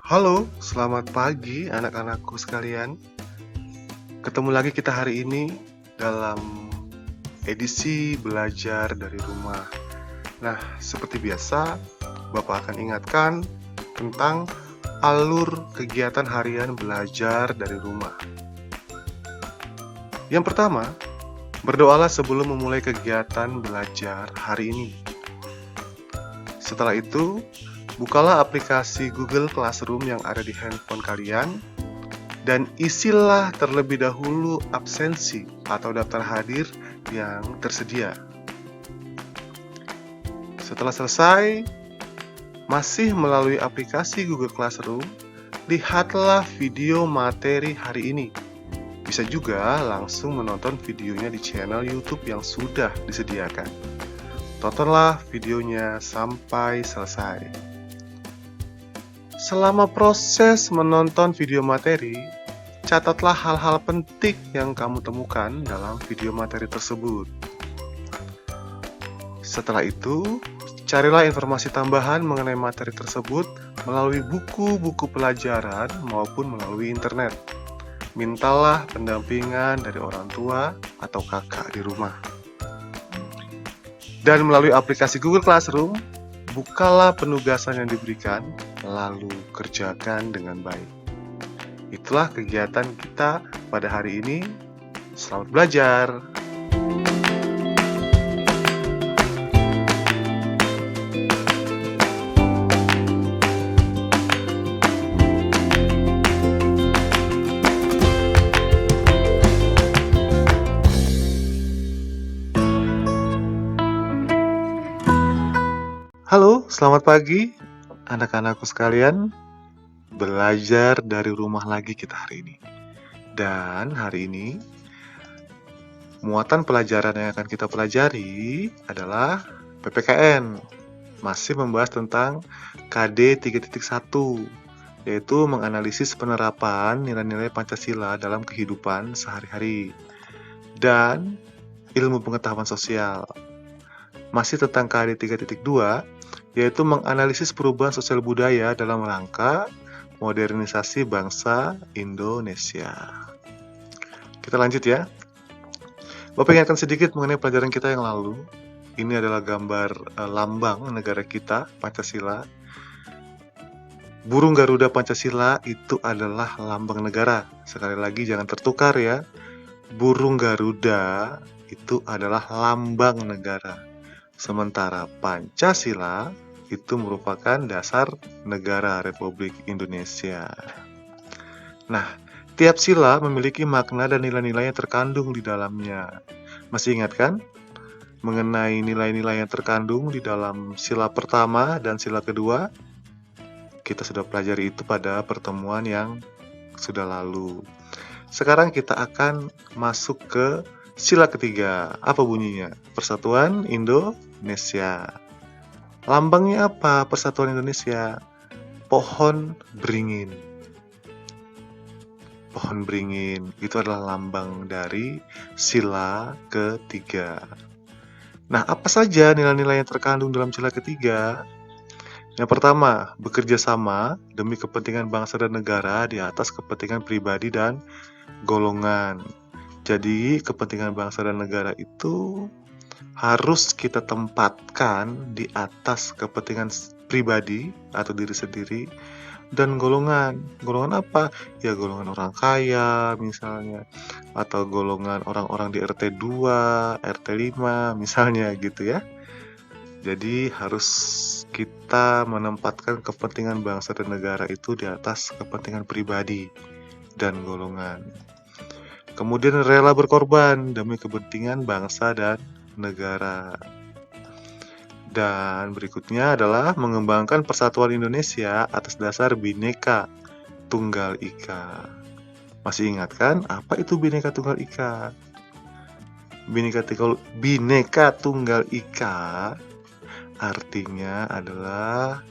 Halo, selamat pagi anak-anakku sekalian. Ketemu lagi kita hari ini dalam edisi belajar dari rumah. Nah, seperti biasa, Bapak akan ingatkan tentang alur kegiatan harian belajar dari rumah. Yang pertama, berdoalah sebelum memulai kegiatan belajar hari ini. Setelah itu, bukalah aplikasi Google Classroom yang ada di handphone kalian dan isilah terlebih dahulu absensi atau daftar hadir yang tersedia. Setelah selesai, masih melalui aplikasi Google Classroom, lihatlah video materi hari ini. Bisa juga langsung menonton videonya di channel YouTube yang sudah disediakan. Tontonlah videonya sampai selesai. Selama proses menonton video materi, catatlah hal-hal penting yang kamu temukan dalam video materi tersebut. Setelah itu, carilah informasi tambahan mengenai materi tersebut melalui buku-buku pelajaran maupun melalui internet. Mintalah pendampingan dari orang tua atau kakak di rumah. Dan melalui aplikasi Google Classroom, bukalah penugasan yang diberikan, lalu kerjakan dengan baik. Itulah kegiatan kita pada hari ini. Selamat belajar! Halo, selamat pagi anak-anakku sekalian. Belajar dari rumah lagi kita hari ini. Dan hari ini muatan pelajaran yang akan kita pelajari adalah PPKN. Masih membahas tentang KD 3.1, yaitu menganalisis penerapan nilai-nilai Pancasila dalam kehidupan sehari-hari. Dan ilmu pengetahuan sosial. Masih tentang KD 3.2, yaitu menganalisis perubahan sosial budaya dalam rangka modernisasi bangsa Indonesia. Kita lanjut ya. Bapak ingatkan sedikit mengenai pelajaran kita yang lalu. Ini adalah gambar lambang negara kita, Pancasila. Burung Garuda Pancasila itu adalah lambang negara. Sekali lagi jangan tertukar ya. Burung Garuda itu adalah lambang negara. Sementara Pancasila itu merupakan dasar negara Republik Indonesia. Nah, tiap sila memiliki makna dan nilai-nilai yang terkandung di dalamnya. Masih ingat kan? Mengenai nilai-nilai yang terkandung di dalam sila pertama dan sila kedua? Kita sudah pelajari itu pada pertemuan yang sudah lalu. Sekarang kita akan masuk ke sila ketiga. Apa bunyinya? Persatuan Indonesia. Lambangnya apa Persatuan Indonesia? Pohon beringin. Pohon beringin itu adalah lambang dari sila ketiga. Nah, apa saja nilai-nilai yang terkandung dalam sila ketiga? Yang pertama, bekerja sama demi kepentingan bangsa dan negara di atas kepentingan pribadi dan golongan. Jadi, kepentingan bangsa dan negara itu harus kita tempatkan di atas kepentingan pribadi atau diri sendiri dan golongan. Golongan apa? Ya golongan orang kaya misalnya, atau golongan orang-orang di RT 2, RT 5 misalnya gitu ya. Jadi harus kita menempatkan kepentingan bangsa dan negara itu di atas kepentingan pribadi dan golongan. Kemudian rela berkorban demi kepentingan bangsa dan negara. Dan berikutnya adalah mengembangkan persatuan Indonesia atas dasar Bhinneka Tunggal Ika. Masih ingat kan apa itu Bhinneka Tunggal Ika? Bhinneka Tunggal Ika artinya adalah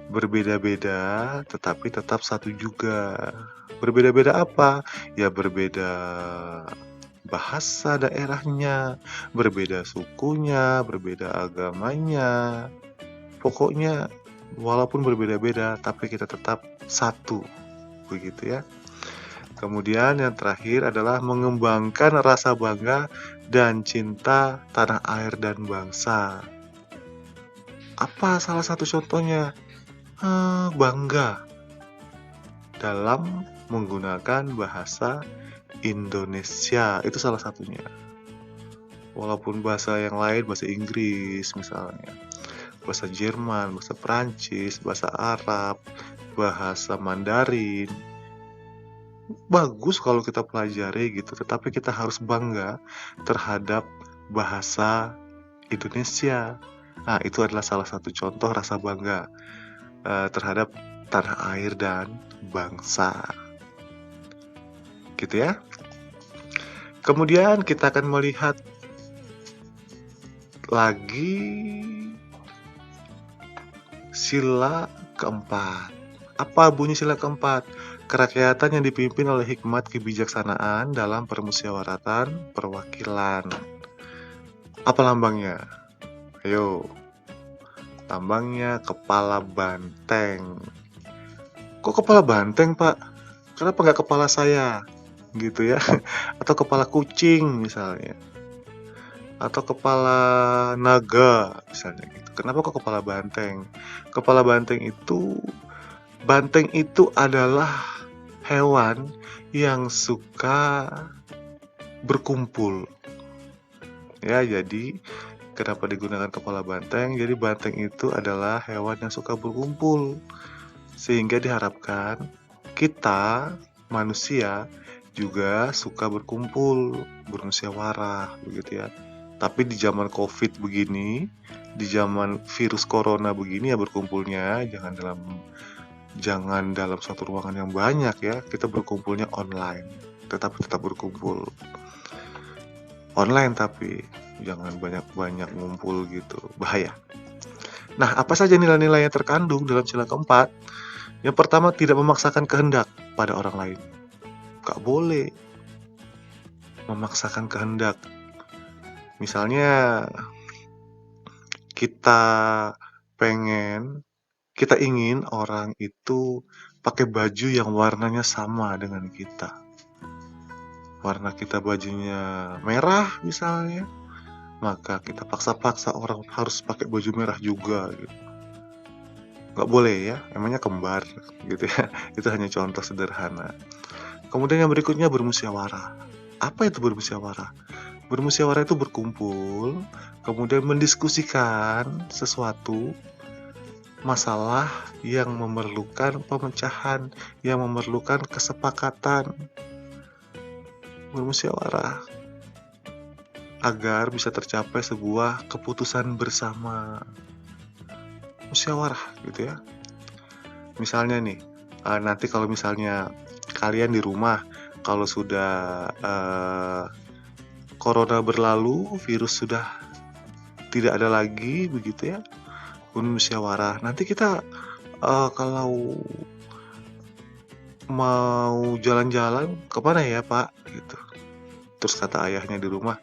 berbeda-beda tetapi tetap satu juga. Berbeda-beda apa? Ya berbeda bahasa daerahnya, berbeda sukunya, berbeda agamanya. Pokoknya walaupun berbeda-beda, tapi kita tetap satu, begitu ya. Kemudian yang terakhir adalah mengembangkan rasa bangga dan cinta tanah air dan bangsa. Apa salah satu contohnya? Bangga dalam menggunakan bahasa Indonesia, itu salah satunya. Walaupun bahasa yang lain, bahasa Inggris misalnya, bahasa Jerman, bahasa Prancis, bahasa Arab, bahasa Mandarin, bagus kalau kita pelajari gitu, tetapi kita harus bangga terhadap bahasa Indonesia. Nah, itu adalah salah satu contoh rasa bangga terhadap tanah air dan bangsa. Gitu ya. Kemudian kita akan melihat lagi sila keempat. Apa bunyi sila keempat? Kerakyatan yang dipimpin oleh hikmat kebijaksanaan dalam permusyawaratan perwakilan. Apa lambangnya? Ayo. Lambangnya kepala banteng. Kok kepala banteng, Pak? Kenapa nggak kepala saya? Gitu ya. Atau kepala kucing misalnya. Atau kepala naga misalnya gitu. Kenapa kok kepala banteng? Kepala banteng itu adalah hewan yang suka berkumpul. Ya, jadi kenapa digunakan kepala banteng? Jadi banteng itu adalah hewan yang suka berkumpul. Sehingga diharapkan kita manusia juga suka berkumpul, bermusyawarah begitu ya. Tapi di zaman Covid begini, di zaman virus corona begini ya berkumpulnya jangan dalam satu ruangan yang banyak ya. Kita berkumpulnya online, tetapi tetap berkumpul. Online tapi jangan banyak-banyak ngumpul gitu, bahaya. Nah, apa saja nilai-nilai yang terkandung dalam sila keempat? Yang pertama, tidak memaksakan kehendak pada orang lain. Gak boleh memaksakan kehendak. Misalnya kita ingin orang itu pakai baju yang warnanya sama dengan kita. Warna kita bajunya merah misalnya, maka kita paksa-paksa orang harus pakai baju merah juga gitu. Gak boleh ya, emangnya kembar gitu ya. Itu hanya contoh sederhana. Kemudian yang berikutnya bermusyawarah. Apa itu bermusyawarah? Bermusyawarah itu berkumpul, kemudian mendiskusikan sesuatu masalah yang memerlukan pemecahan, yang memerlukan kesepakatan. Bermusyawarah agar bisa tercapai sebuah keputusan bersama. Musyawarah gitu ya. Misalnya nih, nanti kalau misalnya kalian di rumah, kalau sudah corona berlalu, virus sudah tidak ada lagi begitu ya, musyawarah. Nanti kita kalau mau jalan-jalan kemana ya Pak? Gitu. Terus kata ayahnya di rumah,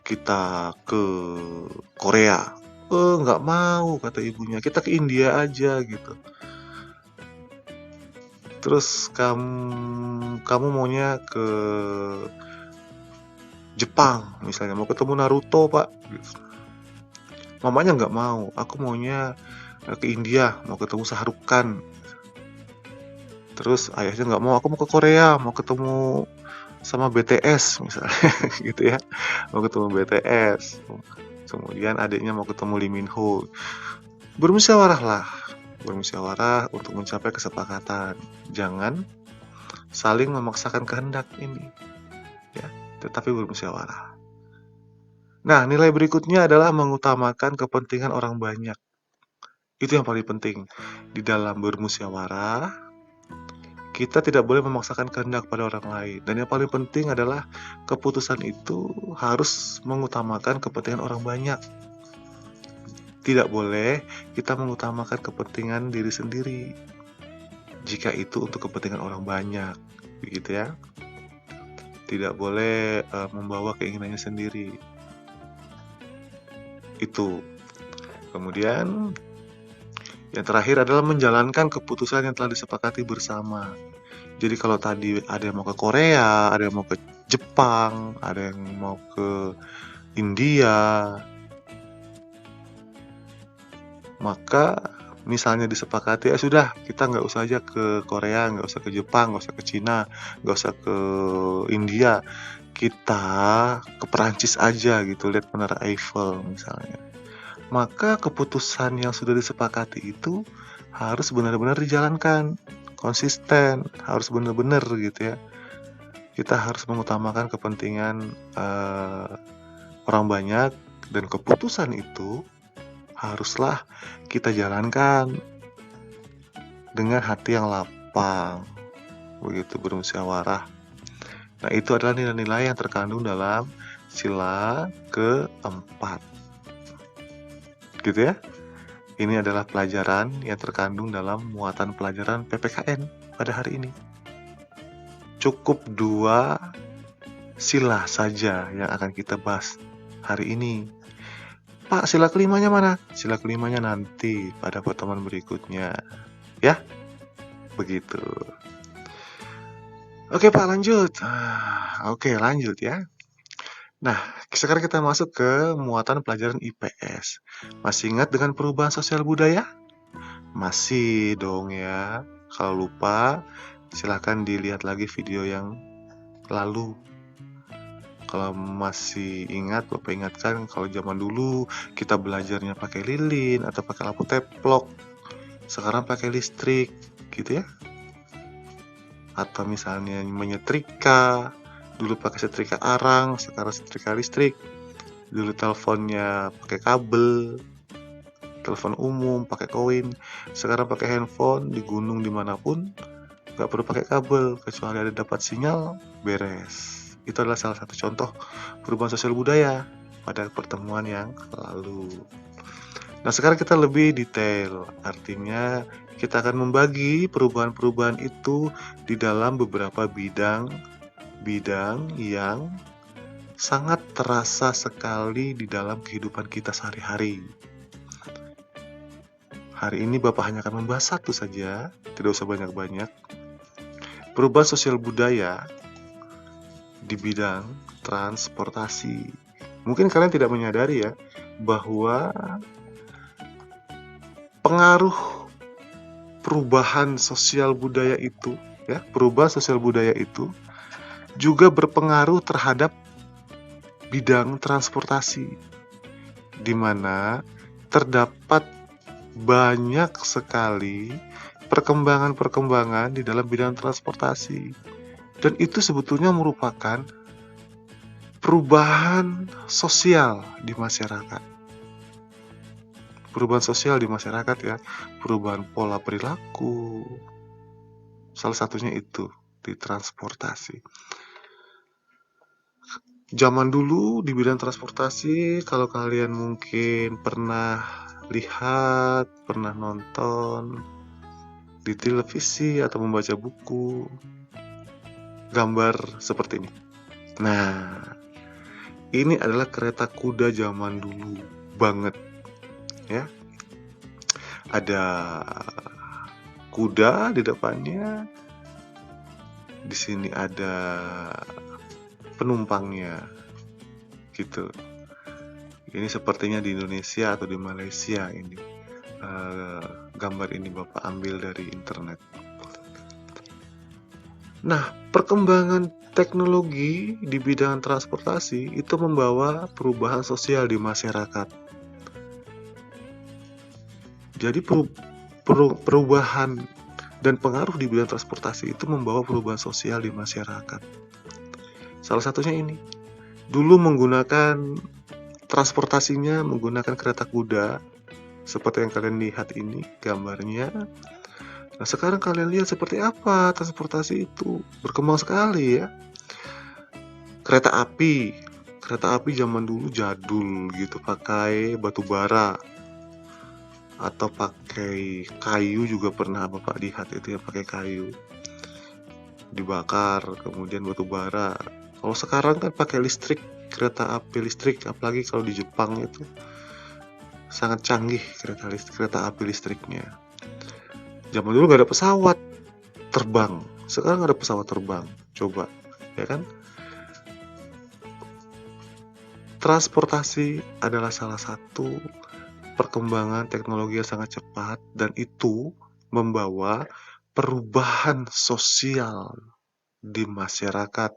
kita ke Korea. Nggak mau kata ibunya, kita ke India aja gitu. Terus kamu maunya ke Jepang misalnya, mau ketemu Naruto Pak gitu. Mamanya nggak mau, aku maunya ke India, mau ketemu Shah Rukh Khan. Terus ayahnya nggak mau, aku mau ke Korea, mau ketemu sama BTS misalnya gitu ya, mau ketemu BTS. Kemudian adiknya mau ketemu Lee Min Ho. Bermusyawarah untuk mencapai kesepakatan. Jangan saling memaksakan kehendak ini ya, tetapi bermusyawarah. Nah, nilai berikutnya adalah mengutamakan kepentingan orang banyak. Itu yang paling penting. Di dalam bermusyawarah, kita tidak boleh memaksakan kehendak pada orang lain. Dan yang paling penting adalah keputusan itu harus mengutamakan kepentingan orang banyak. Tidak boleh kita mengutamakan kepentingan diri sendiri. Jika itu untuk kepentingan orang banyak, begitu ya. Tidak boleh membawa keinginannya sendiri. Itu. Kemudian Yang terakhir adalah menjalankan keputusan yang telah disepakati bersama. Jadi kalau tadi ada yang mau ke Korea, ada yang mau ke Jepang, ada yang mau ke India, maka misalnya disepakati, ya sudah, kita nggak usah aja ke Korea, nggak usah ke Jepang, nggak usah ke Cina, nggak usah ke India, kita ke Perancis aja gitu, lihat Menara Eiffel misalnya. Maka keputusan yang sudah disepakati itu harus benar-benar dijalankan, konsisten, harus benar-benar gitu ya. Kita harus mengutamakan kepentingan orang banyak, dan keputusan itu haruslah kita jalankan dengan hati yang lapang, begitu, bermusyawarah. Nah, itu adalah nilai-nilai yang terkandung dalam sila keempat, gitu ya. Ini adalah pelajaran yang terkandung dalam muatan pelajaran PPKN pada hari ini. Cukup 2 sila saja yang akan kita bahas hari ini. Pak, sila kelimanya mana? Sila kelimanya nanti pada pertemuan berikutnya. Ya, begitu. Oke Pak, lanjut. Oke, lanjut ya. Nah, sekarang kita masuk ke muatan pelajaran IPS. Masih ingat dengan perubahan sosial budaya? Masih dong ya. Kalau lupa, silahkan dilihat lagi video yang lalu. Kalau masih ingat, Bapak ingatkan kalau zaman dulu kita belajarnya pakai lilin atau pakai lampu teplok. Sekarang pakai listrik, gitu ya. Atau misalnya menyetrika, dulu pakai setrika arang, sekarang setrika listrik. Dulu teleponnya pakai kabel, telepon umum pakai koin, sekarang pakai handphone di gunung dimanapun, nggak perlu pakai kabel, kecuali ada dapat sinyal, beres. Itu adalah salah satu contoh perubahan sosial budaya pada pertemuan yang lalu. Nah, sekarang kita lebih detail, artinya kita akan membagi perubahan-perubahan itu di dalam beberapa bidang yang sangat terasa sekali di dalam kehidupan kita sehari-hari. Hari ini Bapak hanya akan membahas satu saja, tidak usah banyak-banyak. Perubahan sosial budaya di bidang transportasi. Mungkin kalian tidak menyadari ya, bahwa pengaruh perubahan sosial budaya itu, perubahan sosial budaya itu juga berpengaruh terhadap bidang transportasi, di mana terdapat banyak sekali perkembangan-perkembangan di dalam bidang transportasi. Dan itu sebetulnya merupakan perubahan sosial di masyarakat. Perubahan sosial di masyarakat ya, perubahan pola perilaku. Salah satunya itu di transportasi. Zaman dulu di bidang transportasi, kalau kalian mungkin pernah lihat, pernah nonton di televisi atau membaca buku, gambar seperti ini. Nah, ini adalah kereta kuda zaman dulu banget, ya. Ada kuda di depannya. Di sini ada penumpangnya, gitu. Ini sepertinya di Indonesia atau di Malaysia ini. Gambar ini Bapak ambil dari internet. Nah, perkembangan teknologi di bidang transportasi itu membawa perubahan sosial di masyarakat. Jadi perubahan dan pengaruh di bidang transportasi itu membawa perubahan sosial di masyarakat. Salah satunya ini. Dulu menggunakan transportasinya menggunakan kereta kuda, seperti yang kalian lihat ini gambarnya. Nah, sekarang kalian lihat seperti apa transportasi itu, berkembang sekali ya. Kereta api zaman dulu jadul gitu, pakai batu bara atau pakai kayu, juga pernah Bapak lihat itu ya, pakai kayu dibakar kemudian batu bara. Kalau sekarang kan pakai listrik, kereta api listrik, apalagi kalau di Jepang itu sangat canggih kereta api listriknya. Zaman dulu nggak ada pesawat terbang, sekarang ada pesawat terbang. Coba, ya kan? Transportasi adalah salah satu perkembangan teknologi yang sangat cepat dan itu membawa perubahan sosial di masyarakat,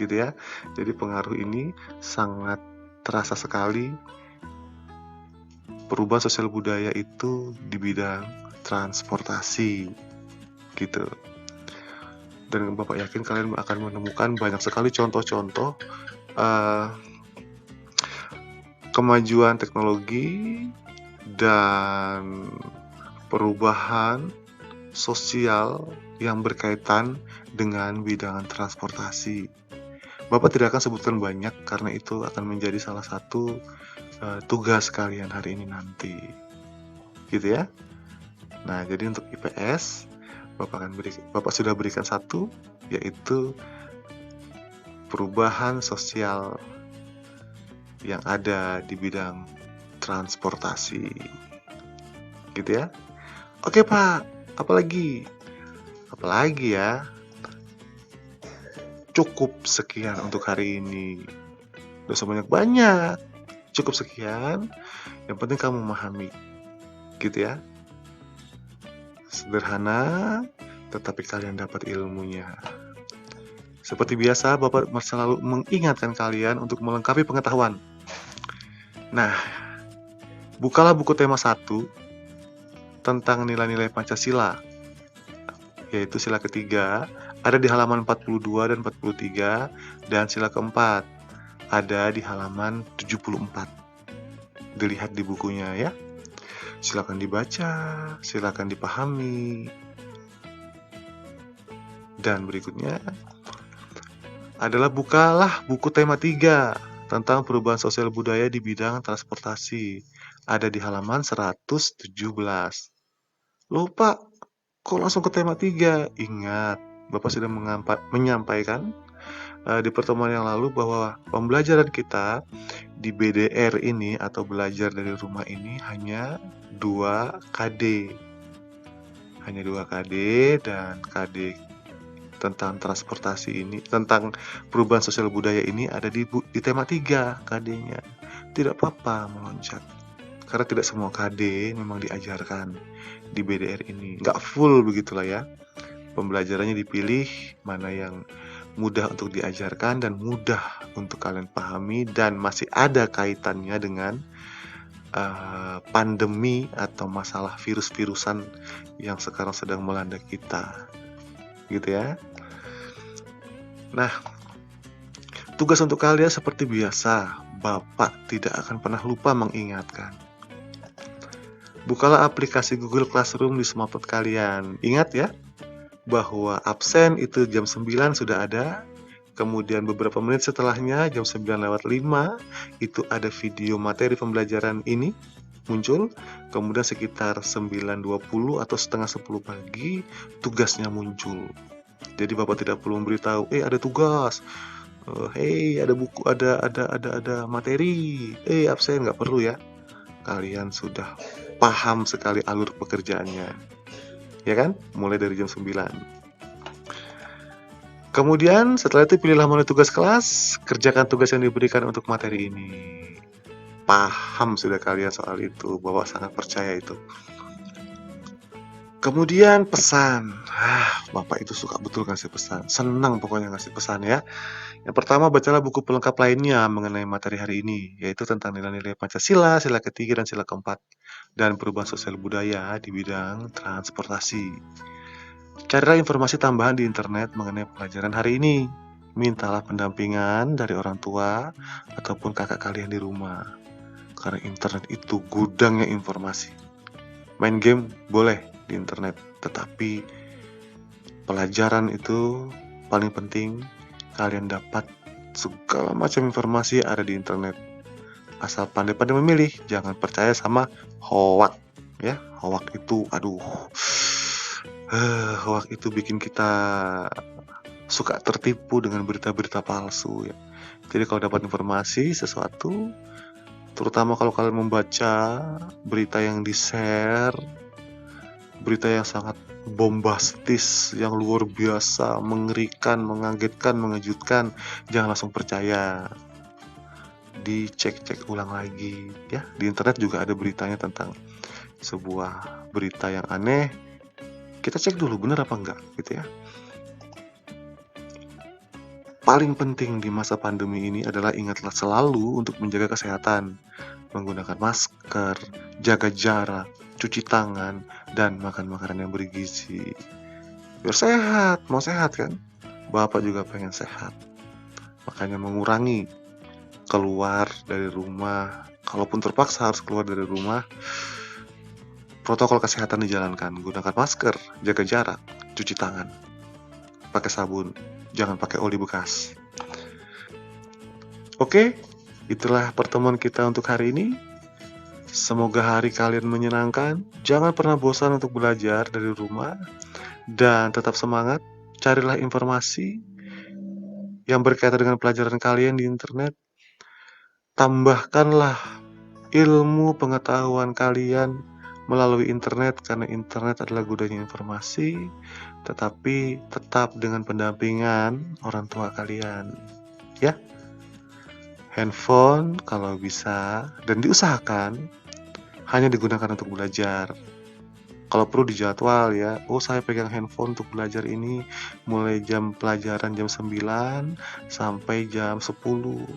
gitu ya. Jadi pengaruh ini sangat terasa sekali perubahan sosial budaya itu di bidang transportasi, gitu. Dan Bapak yakin kalian akan menemukan banyak sekali contoh-contoh kemajuan teknologi dan perubahan sosial yang berkaitan dengan bidang transportasi. Bapak tidak akan sebutkan banyak karena itu akan menjadi salah satu tugas kalian hari ini nanti, gitu ya. Nah, jadi untuk IPS Bapak sudah berikan satu, yaitu perubahan sosial yang ada di bidang transportasi, gitu ya. Oke Pak, apalagi ya. Cukup sekian untuk hari ini. Gak usah banyak-banyak, cukup sekian. Yang penting kamu memahami, gitu ya. Sederhana, tetapi kalian dapat ilmunya. Seperti biasa, Bapak selalu mengingatkan kalian untuk melengkapi pengetahuan. Nah, bukalah buku tema 1 tentang nilai-nilai Pancasila, yaitu sila ketiga, ada di halaman 42 dan 43, dan sila keempat ada di halaman 74. Dilihat di bukunya ya. Silakan dibaca, silakan dipahami. Dan berikutnya adalah bukalah buku tema 3 tentang perubahan sosial budaya di bidang transportasi. Ada di halaman 117. Loh Pak, kok langsung ke tema 3? Ingat, Bapak sudah menyampaikan di pertemuan yang lalu bahwa pembelajaran kita di BDR ini atau belajar dari rumah ini hanya 2 KD. Hanya 2 KD dan KD tentang transportasi ini, tentang perubahan sosial budaya ini ada di tema 3 KD-nya. Tidak apa-apa meloncat. Karena tidak semua KD memang diajarkan di BDR ini. Nggak full begitulah ya. Pembelajarannya dipilih mana yang mudah untuk diajarkan dan mudah untuk kalian pahami dan masih ada kaitannya dengan pandemi atau masalah virus-virusan yang sekarang sedang melanda kita, gitu ya. Nah, tugas untuk kalian seperti biasa, Bapak tidak akan pernah lupa mengingatkan. Bukalah aplikasi Google Classroom di smartphone kalian. Ingat ya, bahwa absen itu jam 9 sudah ada. Kemudian beberapa menit setelahnya jam 9:05 itu ada video materi pembelajaran ini muncul. Kemudian sekitar 9:20 atau setengah 10 pagi tugasnya muncul. Jadi Bapak tidak perlu memberitahu, ada tugas, ada buku, ada materi, absen, nggak perlu ya. Kalian sudah paham sekali alur pekerjaannya, ya kan? Mulai dari jam 9. Kemudian setelah itu pilihlah menu tugas kelas, kerjakan tugas yang diberikan untuk materi ini. Paham sudah kalian soal itu, Bapak sangat percaya itu. Kemudian pesan. Bapak itu suka betul ngasih pesan. Senang pokoknya ngasih pesan ya. Yang pertama, bacalah buku pelengkap lainnya mengenai materi hari ini, yaitu tentang nilai-nilai Pancasila, sila ketiga dan sila keempat, dan perubahan sosial budaya di bidang transportasi. Carilah informasi tambahan di internet mengenai pelajaran hari ini. Mintalah pendampingan dari orang tua ataupun kakak kalian di rumah. Karena internet itu gudangnya informasi. Main game boleh di internet, tetapi pelajaran itu paling penting. Kalian dapat segala macam informasi ada di internet. Asal pandai-pandai memilih, jangan percaya sama hoak. Ya, hoak itu hoak itu bikin kita suka tertipu dengan berita-berita palsu ya. Jadi kalau dapat informasi sesuatu, terutama kalau kalian membaca berita yang di-share berita yang sangat bombastis, yang luar biasa, mengerikan, mengagetkan, mengejutkan, jangan langsung percaya. Dicek-cek ulang lagi ya. Di internet juga ada beritanya tentang sebuah berita yang aneh. Kita cek dulu benar apa enggak gitu ya. Paling penting di masa pandemi ini adalah ingatlah selalu untuk menjaga kesehatan, menggunakan masker, jaga jarak, cuci tangan, dan makan makanan yang bergizi. Biar sehat, mau sehat kan? Bapak juga pengen sehat. Makanya mengurangi keluar dari rumah. Kalaupun terpaksa harus keluar dari rumah, protokol kesehatan dijalankan. Gunakan masker, jaga jarak, cuci tangan, pakai sabun, jangan pakai oli bekas. Oke, itulah pertemuan kita untuk hari ini. Semoga hari kalian menyenangkan. Jangan pernah bosan untuk belajar dari rumah. Dan tetap semangat. Carilah informasi yang berkaitan dengan pelajaran kalian di internet. Tambahkanlah ilmu pengetahuan kalian melalui internet, karena internet adalah gudangnya informasi, tetapi tetap dengan pendampingan orang tua kalian. Ya, handphone kalau bisa dan diusahakan hanya digunakan untuk belajar. Kalau perlu dijadwal ya. Oh, saya pegang handphone untuk belajar ini mulai jam pelajaran jam 9 sampai jam 10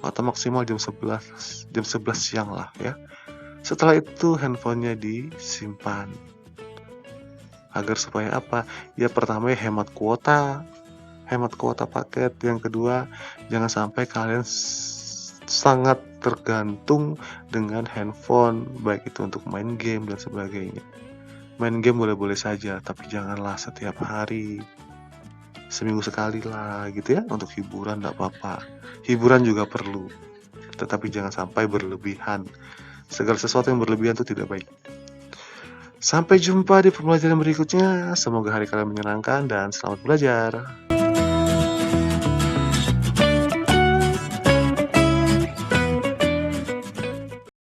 atau maksimal jam 11 siang lah ya. Setelah itu handphonenya disimpan. Agar supaya apa? Ya pertama hemat kuota paket. Yang kedua, jangan sampai kalian sangat tergantung dengan handphone, baik itu untuk main game dan sebagainya. Main game boleh-boleh saja, tapi janganlah setiap hari. Seminggu sekali lah gitu ya, untuk hiburan enggak apa-apa. Hiburan juga perlu, tetapi jangan sampai berlebihan. Segala sesuatu yang berlebihan itu tidak baik. Sampai jumpa di pembelajaran berikutnya. Semoga hari kalian menyenangkan dan selamat belajar.